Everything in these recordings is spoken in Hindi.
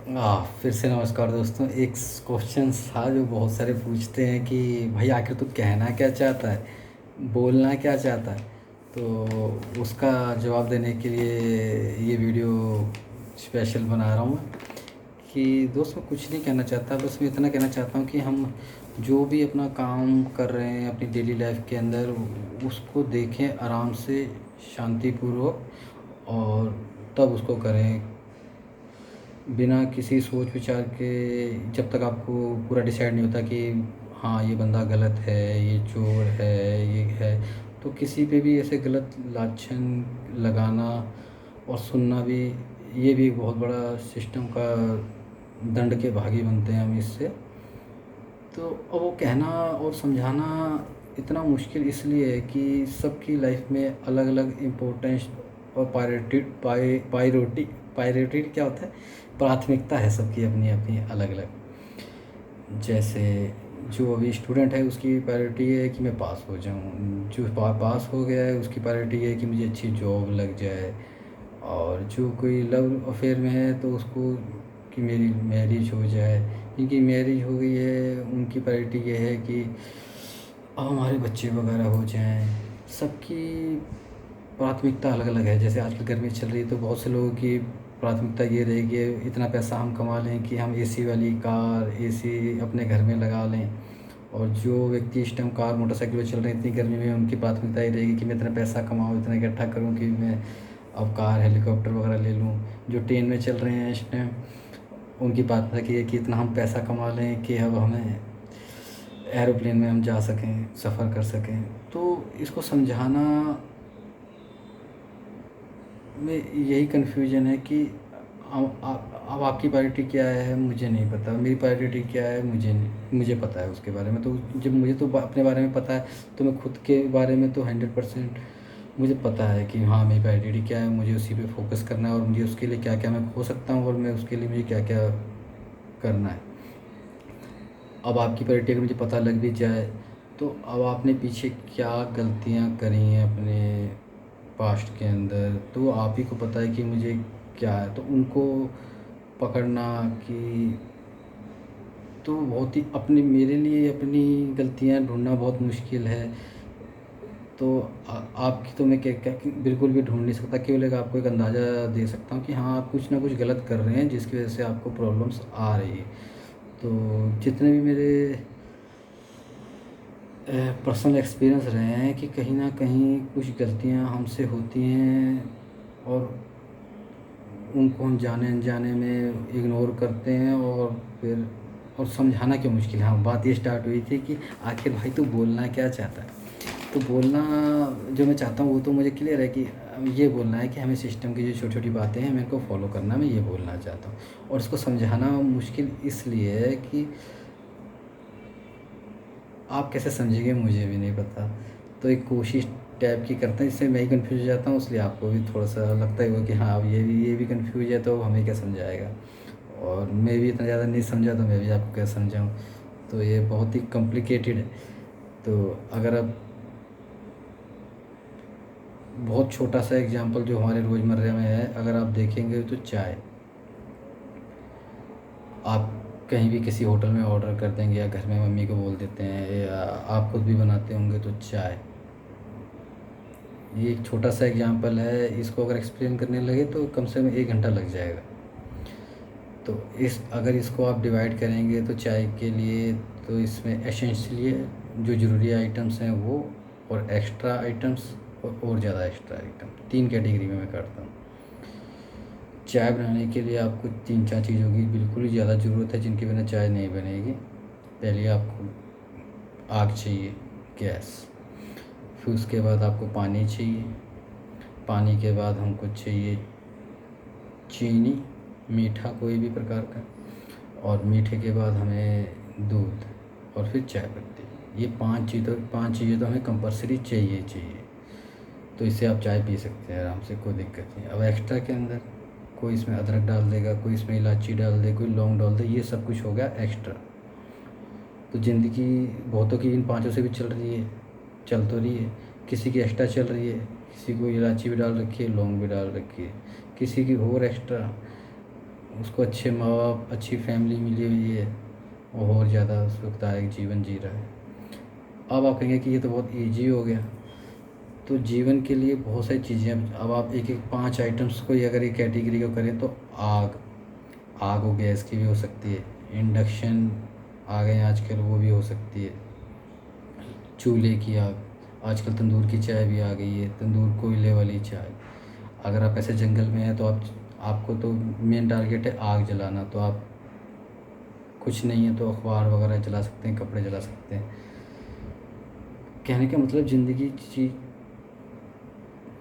फिर से नमस्कार दोस्तों। एक क्वेश्चन था जो बहुत सारे पूछते हैं कि भाई आखिर तू कहना क्या चाहता है, बोलना क्या चाहता है। तो उसका जवाब देने के लिए ये वीडियो स्पेशल बना रहा हूँ मैं। कि दोस्त मैं कुछ नहीं कहना चाहता, बस मैं इतना कहना चाहता हूँ कि हम जो भी अपना काम कर रहे हैं अपनी डेली लाइफ के अंदर, उसको देखें आराम से, शांतिपूर्वक, और तब उसको करें, बिना किसी सोच विचार के। जब तक आपको पूरा डिसाइड नहीं होता कि हाँ ये बंदा गलत है, ये चोर है, ये है, तो किसी पे भी ऐसे गलत लांछन लगाना और सुनना भी, ये भी एक बहुत बड़ा सिस्टम का दंड के भागी बनते हैं हम इससे। तो अब वो कहना और समझाना इतना मुश्किल इसलिए है कि सबकी लाइफ में अलग अलग इम्पोर्टेंस और प्रायोरिटी क्या होता है, प्राथमिकता है सबकी अपनी अपनी अलग अलग। जैसे जो अभी स्टूडेंट है उसकी प्रायोरिटी है कि मैं पास हो जाऊं, जो पास हो गया है उसकी प्रायोरिटी है कि मुझे अच्छी जॉब लग जाए, और जो कोई लव अफेयर में है तो उसको कि मेरी मैरिज हो जाए। जिनकी मैरिज हो गई है उनकी प्रायोरिटी ये है कि अब हमारे बच्चे वगैरह हो जाएं। सबकी प्राथमिकता अलग अलग है। जैसे आजकल गर्मी चल रही है तो बहुत से लोगों की प्राथमिकता ये रहेगी इतना पैसा हम कमा लें कि हम एसी वाली कार, एसी अपने घर में लगा लें। और जो व्यक्ति इस टाइम कार मोटरसाइकिल पे चल रहे हैं इतनी गर्मी में, उनकी प्राथमिकता ये रहेगी कि मैं इतना पैसा कमाऊँ, इतना इकट्ठा करूँ कि मैं अब कार हेलीकॉप्टर वगैरह ले लूँ। जो ट्रेन में चल रहे हैं इस टाइम, उनकी प्राथमिकता ये है कि इतना हम पैसा कमा लें कि अब हमें एरोप्लेन में हम जा सकें, सफ़र कर सकें। तो इसको समझाना में यही कन्फ्यूजन है कि अब आपकी प्रायोरिटी क्या है मुझे नहीं पता, मेरी प्रायोरिटी क्या है मुझे पता है उसके बारे में। तो जब मुझे तो अपने बारे में पता है, तो मैं खुद के बारे में तो 100% मुझे पता है कि हाँ मेरी प्रायोरिटी क्या है, मुझे उसी पे फोकस करना है, और मुझे उसके लिए क्या क्या मैं खो सकता हूँ, और मैं उसके लिए मुझे क्या क्या करना है। अब आपकी प्रायोरिटी अगर मुझे पता लग भी जाए, तो अब आपने पीछे क्या गलतियाँ करी हैं अपने पास्ट के अंदर, तो आप ही को पता है कि मुझे क्या है। तो उनको पकड़ना कि, तो बहुत ही अपनी, मेरे लिए अपनी गलतियाँ ढूंढना बहुत मुश्किल है। तो आपकी तो मैं क्या क्या बिल्कुल भी ढूंढ नहीं सकता, केवल एक आपको एक अंदाज़ा दे सकता हूँ कि हाँ आप कुछ ना कुछ गलत कर रहे हैं जिसकी वजह से आपको प्रॉब्लम्स आ रही है। तो जितने भी मेरे पर्सनल एक्सपीरियंस रहे हैं कि कहीं ना कहीं कुछ गलतियां हमसे होती हैं, और उनको हम जाने अनजाने में इग्नोर करते हैं, और फिर और समझाना क्यों मुश्किल है। हाँ, बात ये स्टार्ट हुई थी कि आखिर भाई तू बोलना क्या चाहता है। तो बोलना जो मैं चाहता हूँ वो तो मुझे क्लियर है कि ये बोलना है कि हमें सिस्टम की जो छोटी छोटी बातें हैं मेरे को फॉलो करना, मैं ये बोलना चाहता हूँ। और इसको समझाना मुश्किल इसलिए है कि आप कैसे समझेंगे मुझे भी नहीं पता। तो एक कोशिश टाइप की करते हैं, इससे मैं ही कन्फ्यूज़ हो जाता हूँ, इसलिए आपको भी थोड़ा-सा लगता ही होगा कि हाँ, अब ये भी कन्फ्यूज़ है तो हमें क्या समझाएगा। और मैं भी इतना ज़्यादा नहीं समझा तो मैं भी आपको क्या समझाऊँ। तो ये बहुत ही कॉम्प्लिकेटेड है। तो अगर आप बहुत छोटा-सा एग्ज़ाम्पल जो हमारे रोज़मर्रा में है, अगर आप देखेंगे तो चाय। आप कहीं भी किसी होटल में ऑर्डर कर देंगे या घर में मम्मी को बोल देते हैं, या आप खुद भी बनाते होंगे तो चाय। ये एक छोटा सा एग्जांपल है, इसको अगर एक्सप्लेन करने लगे तो कम से कम 1 घंटा लग जाएगा। तो इस अगर इसको आप डिवाइड करेंगे तो चाय के लिए तो इसमें एसेंशियली जो ज़रूरी आइटम्स हैं वो, और एक्स्ट्रा आइटम्स, और ज़्यादा एक्स्ट्रा आइटम, 3 कैटेगरी में मैं करता हूँ। चाय बनाने के लिए आपको 3-4 चीज़ों की बिल्कुल ही ज़्यादा ज़रूरत है जिनके बिना चाय नहीं बनेगी। पहले आपको आग चाहिए, गैस। फिर उसके बाद आपको पानी चाहिए। पानी के बाद हमको चाहिए चीनी, मीठा कोई भी प्रकार का। और मीठे के बाद हमें दूध, और फिर चाय पत्ती। ये 5 चीज़ें तो हमें कंपलसरी चाहिए चाहिए। तो इससे आप चाय पी सकते हैं आराम से, कोई दिक्कत नहीं। अब एक्स्ट्रा के अंदर कोई इसमें अदरक डाल देगा, कोई इसमें इलायची डाल दे, कोई लौंग डाल दे, ये सब कुछ हो गया एक्स्ट्रा। तो ज़िंदगी बहुतों की इन पाँचों से भी चल रही है, चल तो रही है। किसी की एक्स्ट्रा चल रही है, किसी को इलायची भी डाल रखी है, लौंग भी डाल रखी है, किसी की और एक्स्ट्रा। उसको अच्छे माँ बाप, अच्छी फैमिली मिली हुई है, वो और ज़्यादा सुखदायक जीवन जी रहा है। अब आप कहेंगे कि ये तो बहुत ईजी हो गया। तो जीवन के लिए बहुत सारी चीज़ें, अब आप एक एक 5 आइटम्स को अगर ये कैटेगरी को करें तो आग, आग हो गैस की भी हो सकती है, इंडक्शन आ गए आजकल वो भी हो सकती है, चूल्हे की आग, आजकल तंदूर की चाय भी आ गई है, तंदूर कोयले वाली चाय। अगर आप ऐसे जंगल में हैं तो आपको तो मेन टारगेट है आग जलाना, तो आप कुछ नहीं है तो अखबार वगैरह जला सकते हैं, कपड़े जला सकते हैं। कहने का मतलब ज़िंदगी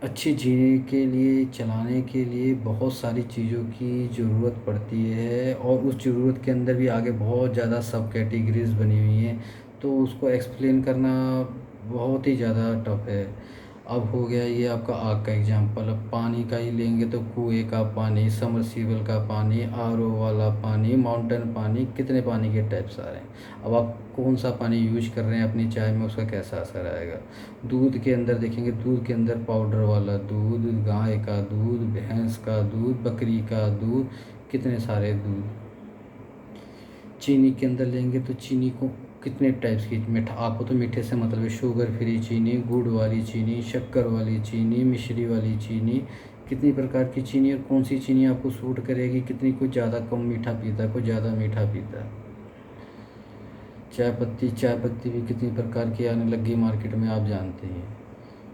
अच्छी जीने के लिए, चलाने के लिए बहुत सारी चीज़ों की ज़रूरत पड़ती है, और उस ज़रूरत के अंदर भी आगे बहुत ज़्यादा सब कैटेगरीज़ बनी हुई हैं, तो उसको एक्सप्लेन करना बहुत ही ज़्यादा टफ है। अब हो गया ये आपका आग का एग्जांपल, अब पानी का ही लेंगे तो कुएँ का पानी, समरसीबल का पानी, आरओ वाला पानी, माउंटेन पानी, कितने पानी के टाइप्स आ रहे हैं। अब आप कौन सा पानी यूज कर रहे हैं अपनी चाय में, उसका कैसा असर आएगा। दूध के अंदर देखेंगे, दूध के अंदर पाउडर वाला दूध, गाय का दूध, भैंस का दूध, बकरी का दूध, कितने सारे दूध। चीनी के अंदर लेंगे तो चीनी को कितने टाइप्स की, मीठा, आपको तो मीठे से मतलब है शुगर फ्री चीनी, गुड़ वाली चीनी, शक्कर वाली चीनी, मिश्री वाली चीनी, कितनी प्रकार की चीनी, और कौन सी चीनी आपको सूट करेगी, कितनी, कुछ ज़्यादा कम मीठा पीता है, कुछ ज़्यादा मीठा पीता है। चाय पत्ती भी कितनी प्रकार की आने लगी मार्केट में, आप जानते हैं।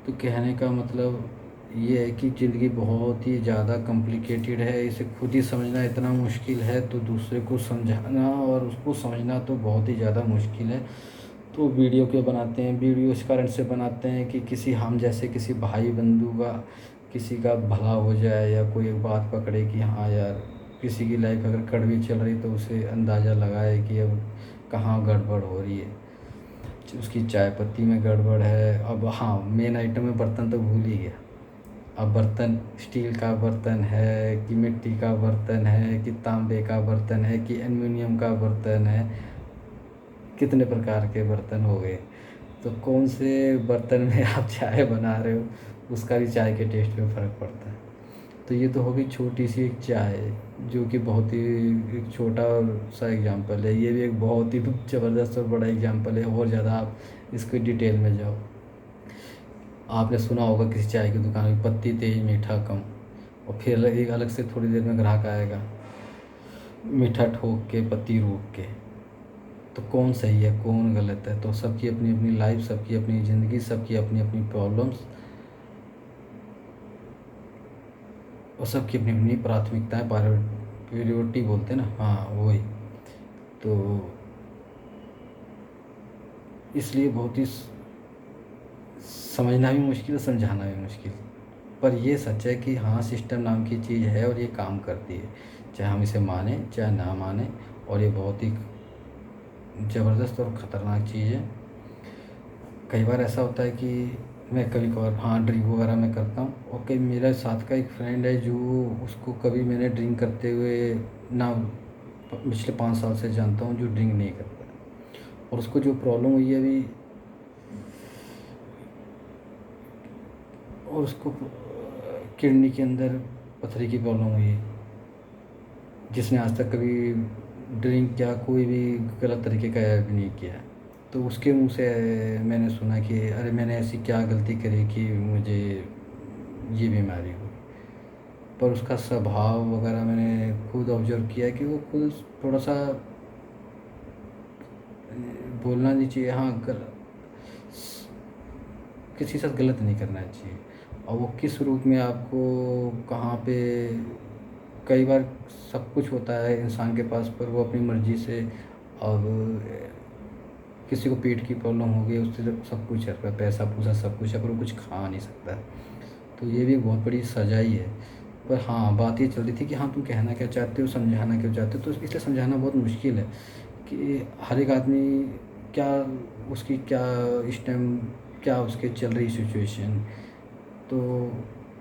तो कहने का मतलब ये है कि ज़िंदगी बहुत ही ज़्यादा कॉम्प्लिकेटेड है, इसे खुद ही समझना इतना मुश्किल है, तो दूसरे को समझाना और उसको समझना तो बहुत ही ज़्यादा मुश्किल है। तो वीडियो क्यों बनाते हैं, वीडियो इस कारण से बनाते हैं कि किसी हम जैसे किसी भाई बंधु का, किसी का भला हो जाए, या कोई एक बात पकड़े कि हाँ यार किसी की लाइफ अगर कड़वी चल रही तो उसे अंदाज़ा लगाए कि अब कहाँ गड़बड़ हो रही है, उसकी चाय पत्ती में गड़बड़ है। अब हाँ, मेन आइटम में बर्तन तो भूल ही गया। अब बर्तन स्टील का बर्तन है कि मिट्टी का बर्तन है कि तांबे का बर्तन है कि एल्युमिनियम का बर्तन है, कितने प्रकार के बर्तन हो गए। तो कौन से बर्तन में आप चाय बना रहे हो, उसका भी चाय के टेस्ट में फ़र्क पड़ता है। तो ये तो होगी छोटी सी एक चाय, जो कि बहुत ही एक छोटा सा एग्जांपल है। ये भी एक बहुत ही ज़बरदस्त और बड़ा एग्जांपल है, और ज़्यादा आप इसको डिटेल में जाओ। आपने सुना होगा किसी चाय की दुकान में पत्ती तेज मीठा कम, और फिर एक अलग से थोड़ी देर में ग्राहक आएगा मीठा ठोक के पत्ती रोक के। तो कौन सही है कौन गलत है, तो सबकी अपनी अपनी लाइफ, सबकी अपनी ज़िंदगी, सबकी अपनी अपनी प्रॉब्लम्स, और सबकी अपनी अपनी प्राथमिकताएं, प्रायोरिटी बोलते हैं ना, हाँ वही। तो इसलिए बहुत ही समझना भी मुश्किल, समझाना भी मुश्किल। पर ये सच है कि हाँ, सिस्टम नाम की चीज़ है और ये काम करती है, चाहे हम इसे माने चाहे ना माने, और ये बहुत ही ज़बरदस्त और ख़तरनाक चीज़ है। कई बार ऐसा होता है कि मैं कभी कभार हाँ ड्रिंक वगैरह मैं करता हूँ, और कई मेरे साथ का एक फ्रेंड है जो, उसको कभी मैंने ड्रिंक करते हुए ना, पिछले 5 साल से जानता हूँ, जो ड्रिंक नहीं करता है। और उसको जो प्रॉब्लम हुई है अभी, और उसको किडनी के अंदर पथरी की प्रॉब्लम हुई है, जिसने आज तक कभी ड्रिंक या कोई भी गलत तरीके का भी नहीं किया। तो उसके मुंह से मैंने सुना कि अरे मैंने ऐसी क्या गलती करी कि मुझे ये बीमारी हुई। पर उसका स्वभाव वगैरह मैंने खुद ऑब्जर्व किया कि वो खुद थोड़ा सा बोलना नहीं चाहिए, हाँ किसी के साथ गलत नहीं करना चाहिए। और वो किस रूप में आपको कहाँ पे, कई बार सब कुछ होता है इंसान के पास, पर वो अपनी मर्ज़ी से, अब किसी को पेट की प्रॉब्लम हो गई, उससे सब कुछ है, पैसा पूसा सब कुछ है, पर वो कुछ खा नहीं सकता। तो ये भी एक बहुत बड़ी सज़ा ही है। पर हाँ, बात ये चल रही थी कि हाँ तुम कहना क्या चाहते हो, समझाना क्यों चाहते हो। तो इसलिए समझाना बहुत मुश्किल है कि हर एक आदमी क्या, उसकी क्या इस टाइम क्या उसके चल रही सिचुएशन। तो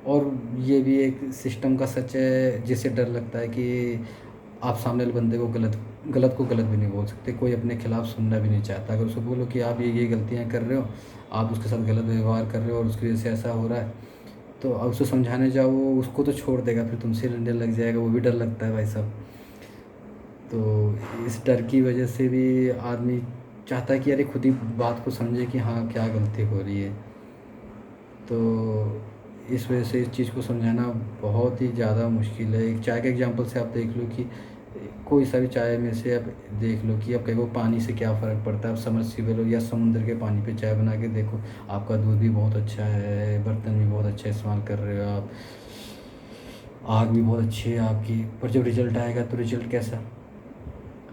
और ये भी एक सिस्टम का सच है, जिससे डर लगता है कि आप सामने वाले बंदे को गलत गलत को गलत भी नहीं बोल सकते, कोई अपने खिलाफ़ सुनना भी नहीं चाहता। अगर उसको बोलो कि आप ये गलतियाँ कर रहे हो, आप उसके साथ गलत व्यवहार कर रहे हो और उसकी वजह से ऐसा हो रहा है, तो अब उसको समझाने जाओ, वो उसको तो छोड़ देगा, फिर तुमसे लड़ने लग जाएगा, वो भी डर लगता है भाई साहब। तो इस डर की वजह से भी आदमी चाहता है कि अरे खुद ही बात को समझे कि हाँ क्या गलती हो रही है। तो इस वजह से इस चीज़ को समझाना बहुत ही ज़्यादा मुश्किल है। एक चाय के एग्जांपल से आप देख लो कि कोई सा भी चाय में से आप देख लो कि अब कहीं वो पानी से क्या फ़र्क पड़ता है। आप समरसीबल हो या समुद्र के पानी पे चाय बना के देखो, आपका दूध भी बहुत अच्छा है, बर्तन भी बहुत अच्छा इस्तेमाल कर रहे हो आप, आग भी बहुत अच्छी है आपकी, पर जब रिज़ल्ट आएगा तो रिज़ल्ट कैसा?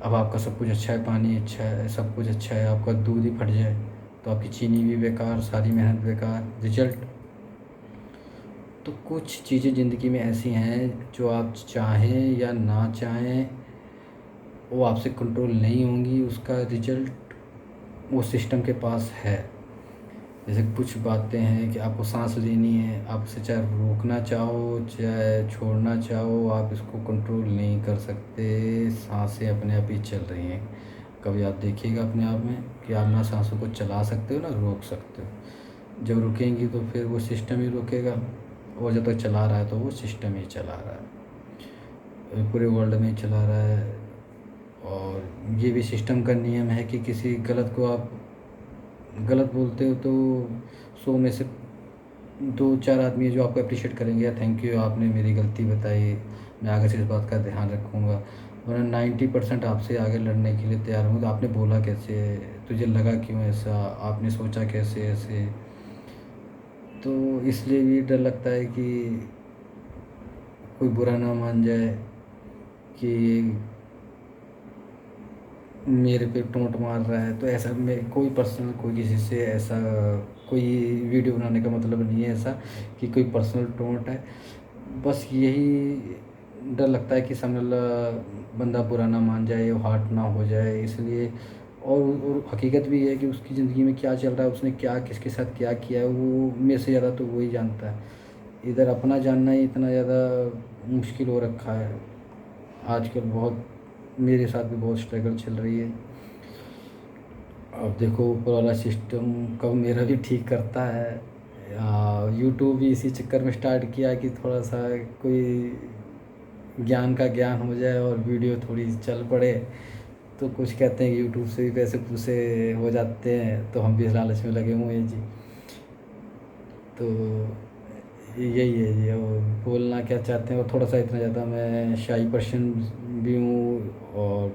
अब आपका सब कुछ अच्छा है, पानी अच्छा है, सब कुछ अच्छा है, आपका दूध ही फट जाए तो आपकी चीनी भी बेकार, सारी मेहनत बेकार, रिज़ल्ट। तो कुछ चीज़ें ज़िंदगी में ऐसी हैं जो आप चाहें या ना चाहें वो आपसे कंट्रोल नहीं होंगी, उसका रिज़ल्ट वो सिस्टम के पास है। जैसे कुछ बातें हैं कि आपको साँस लेनी है, आप उसे चाहे रोकना चाहो, चाहे छोड़ना चाहो, आप इसको कंट्रोल नहीं कर सकते। साँसें अपने आप ही चल रही हैं। कभी आप देखिएगा अपने आप में कि आप ना साँसों को चला सकते हो ना रोक सकते हो। जब रुकेंगी तो फिर वो सिस्टम ही रुकेगा, और जब तक चला रहा है तो वो सिस्टम ही चला रहा है, पूरे वर्ल्ड में ही चला रहा है। और ये भी सिस्टम का नियम है कि किसी गलत को आप गलत बोलते हो तो 100 में से 2-4 आदमी है जो आपको अप्रिशिएट करेंगे, या थैंक यू आपने मेरी गलती बताई, मैं आगे से इस बात का ध्यान रखूँगा। वरना 90% आपसे आगे लड़ने के लिए तैयार होंगे। तो आपने बोला कैसे, तुझे लगा क्यों ऐसा, आपने सोचा कैसे ऐसे। तो इसलिए भी डर लगता है कि कोई बुरा ना मान जाए कि मेरे पे टोंट मार रहा है। तो ऐसा मैं कोई पर्सनल कोई किसी से ऐसा कोई वीडियो बनाने का मतलब नहीं है ऐसा कि कोई पर्सनल टोंट है। बस यही डर लगता है कि सामने वाला बंदा बुरा ना मान जाए, हर्ट ना हो जाए, इसलिए। और हकीकत भी है कि उसकी ज़िंदगी में क्या चल रहा है, उसने क्या किसके साथ क्या किया है, वो मेरे से ज़्यादा तो वही जानता है। इधर अपना जानना ही इतना ज़्यादा मुश्किल हो रखा है आजकल। बहुत मेरे साथ भी बहुत स्ट्रगल चल रही है। अब देखो ऊपर वाला सिस्टम कब मेरा भी ठीक करता है। यूट्यूब भी इसी चक्कर में स्टार्ट किया कि थोड़ा सा कोई ज्ञान का ज्ञान हो जाए और वीडियो थोड़ी चल पड़े। तो कुछ कहते हैं कि यूट्यूब से भी पैसे पूसे हो जाते हैं, तो हम भी इस लालच में लगे हुए हैं जी। तो यही है जी। और बोलना क्या चाहते हैं, और थोड़ा सा इतना ज़्यादा मैं शाई पर्सन भी हूँ, और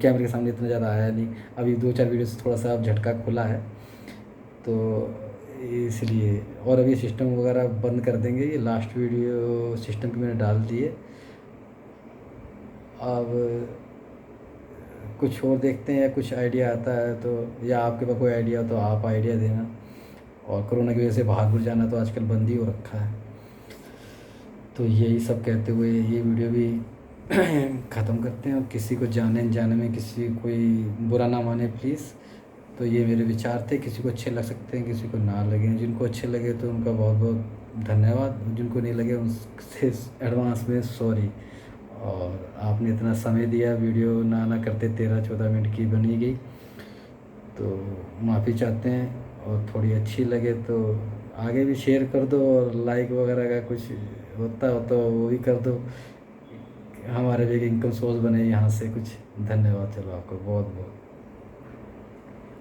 कैमरे के सामने इतना ज़्यादा आया नहीं। अभी 2-4 वीडियो से थोड़ा सा अब झटका खुला है, तो इसलिए। और अभी सिस्टम वगैरह बंद कर देंगे, ये लास्ट वीडियो सिस्टम पे मैंने डाल दिए। अब कुछ और देखते हैं, या कुछ आइडिया आता है तो, या आपके पास कोई आइडिया हो तो आप आइडिया देना। और कोरोना की वजह से बाहर बुर जाना तो आजकल बंद ही हो रखा है। तो यही सब कहते हुए ये वीडियो भी ख़त्म करते हैं। और किसी को जाने अनजाने में किसी कोई बुरा ना माने प्लीज़। तो ये मेरे विचार थे, किसी को अच्छे लग सकते हैं, किसी को ना लगे। जिनको अच्छे लगे तो उनका बहुत बहुत धन्यवाद, जिनको नहीं लगे उनसे एडवांस में सॉरी। और आपने इतना समय दिया, वीडियो ना करते 13-14 मिनट की बनी गई, तो माफ़ी चाहते हैं। और थोड़ी अच्छी लगे तो आगे भी शेयर कर दो, और लाइक वगैरह का कुछ होता हो तो वो भी कर दो, हमारे भी एक इनकम सोर्स बने यहाँ से कुछ। धन्यवाद, चलो आपको बहुत बहुत।